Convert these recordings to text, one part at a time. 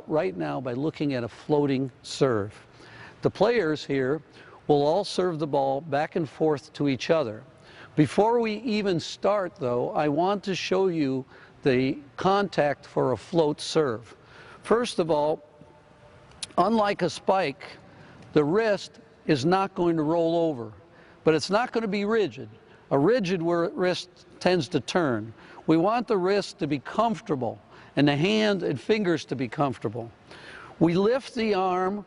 right now by looking at a floating serve. The players here will all serve the ball back and forth to each other. Before we even start, though, I want to show you the contact for a float serve. First of all, unlike a spike, the wrist is not going to roll over, but it's not going to be rigid. A rigid wrist tends to turn. We want the wrist to be comfortable and the hand and fingers to be comfortable. We lift the arm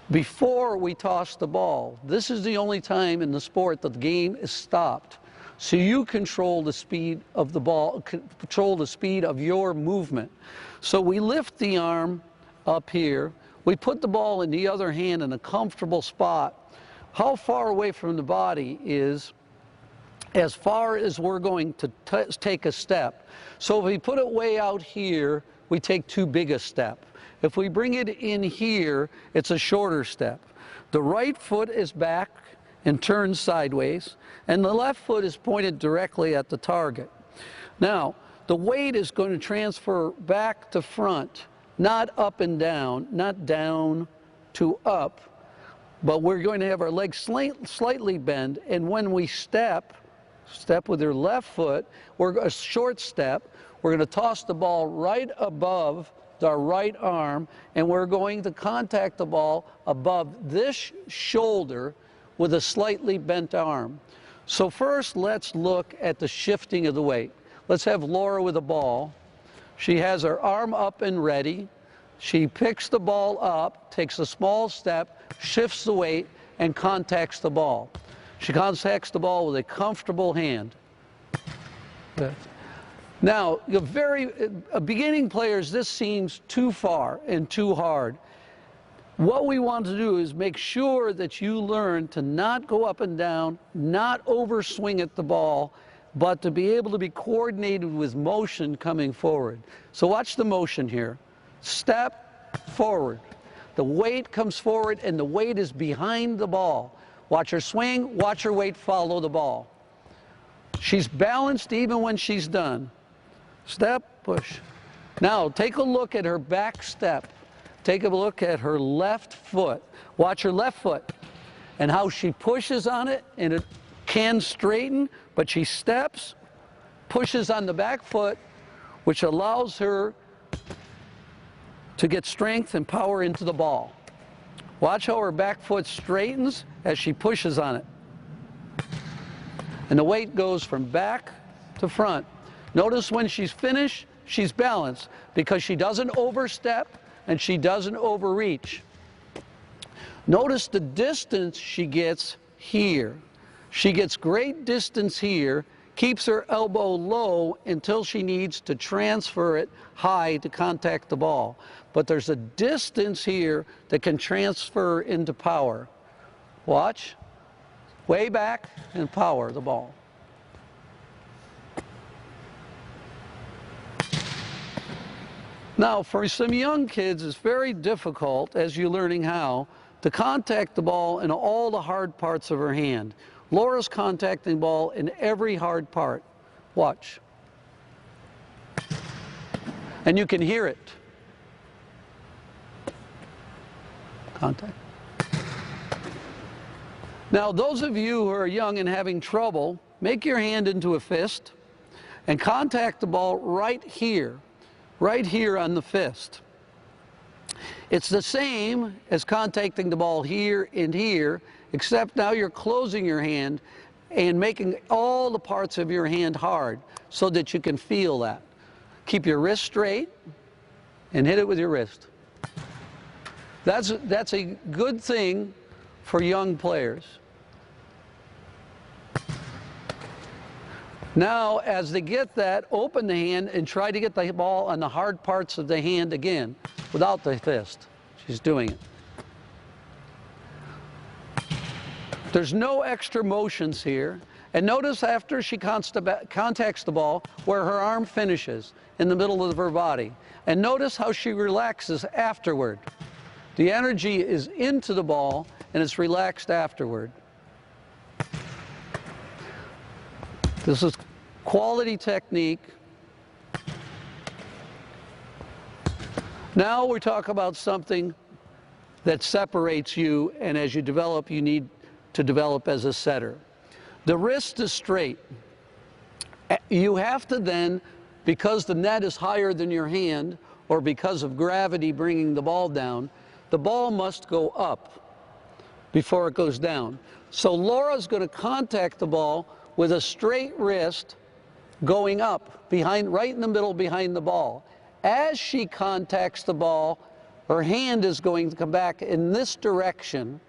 before we toss the ball. This is the only time in the sport that the game is stopped. So you control the speed of the ball, control the speed of your movement. So we lift the arm up here. We put the ball in the other hand in a comfortable spot. How far away from the body is as far as we're going to take a step. So if we put it way out here, we take too big a step. If we bring it in here, it's a shorter step. The right foot is back and turns sideways, and the left foot is pointed directly at the target. Now, the weight is going to transfer back to front, not up and down, not down to up, but we're going to have our legs slightly bent, and when we step with your left foot, we're a short step, we're going to toss the ball right above our right arm, and we're going to contact the ball above this shoulder with a slightly bent arm. So first, let's look at the shifting of the weight. Let's have Laura with the ball. She has her arm up and ready. She picks the ball up, takes a small step, shifts the weight, and contacts the ball. She contacts the ball with a comfortable hand. Now, beginning players, this seems too far and too hard. What we want to do is make sure that you learn to not go up and down, not overswing at the ball, but to be able to be coordinated with motion coming forward. So watch the motion here. Step forward. The weight comes forward and the weight is behind the ball. Watch her swing, watch her weight follow the ball. She's balanced even when she's done. Step, push. Now take a look at her back step. Take a look at her left foot. Watch her left foot and how she pushes on it, and it can straighten, but she steps, pushes on the back foot, which allows her to get strength and power into the ball. Watch how her back foot straightens as she pushes on it. And the weight goes from back to front. Notice when she's finished, she's balanced because she doesn't overstep and she doesn't overreach. Notice the distance she gets here. She gets great distance here, keeps her elbow low until she needs to transfer it high to contact the ball. But there's a distance here that can transfer into power. Watch. Way back and power the ball. Now, for some young kids, it's very difficult, as you're learning how, to contact the ball in all the hard parts of her hand. Laura's contacting the ball in every hard part. Watch. And you can hear it. Contact. Now, those of you who are young and having trouble, make your hand into a fist and contact the ball right here on the fist. It's the same as contacting the ball here and here, except now you're closing your hand and making all the parts of your hand hard so that you can feel that. Keep your wrist straight and hit it with your wrist. That's a good thing for young players. Now, as they get that, open the hand and try to get the ball on the hard parts of the hand again, without the fist. She's doing it. There's no extra motions here. And notice after she contacts the ball, where her arm finishes, in the middle of her body. And notice how she relaxes afterward. The energy is into the ball, and it's relaxed afterward. This is quality technique. Now we talk about something that separates you, and as you develop, you need to develop as a setter. The wrist is straight. You have to then, because the net is higher than your hand, or because of gravity bringing the ball down, the ball must go up before it goes down. So Laura's going to contact the ball with a straight wrist going up, behind, right in the middle behind the ball. As she contacts the ball, her hand is going to come back in this direction,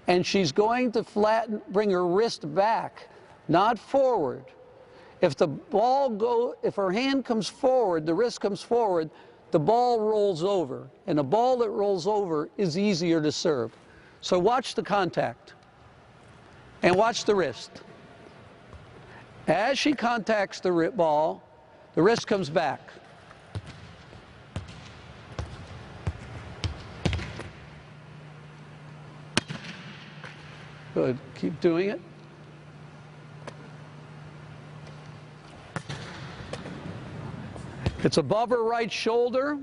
and she's going to bring her wrist back, not forward. If her hand comes forward, the wrist comes forward, the ball rolls over, and a ball that rolls over is easier to serve. So watch the contact, and watch the wrist. As she contacts the ball, the wrist comes back. Good, keep doing it. It's above her right shoulder.